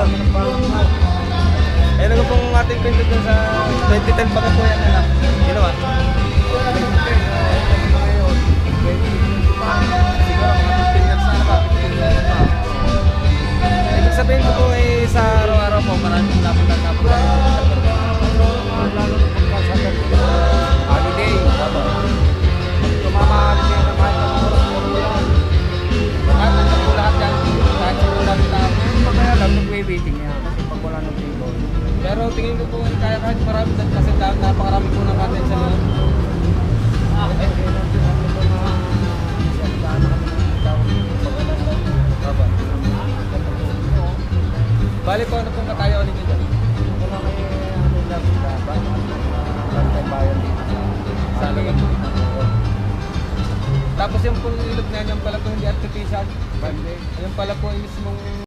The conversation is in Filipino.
Ayun na pong ating pinto dun sa 2010 pa po yan na ginawa. Siguro mga 15 years na ba? Ibig sabihin ko po eh sa araw-araw po maraming napunta sa holiday. Tumama-holiday na kahit ang oras po yan. Kahit nandiyan po lahat yan. Kahit sa ulan tao. Kaya lang nag-waiting yan. Kasi pag wala ng table. Pero tingin ko po kaya kahit marami dyan kasi napakarami po ng atin sa loob. Bali po, ano pong katayo ulit nyo dyan? Ako lang ay ano lang bantay bayan dito sa alaman po. Tapos yung pong ilog na yan pala po hindi artificial. Ayun pala po yung mismong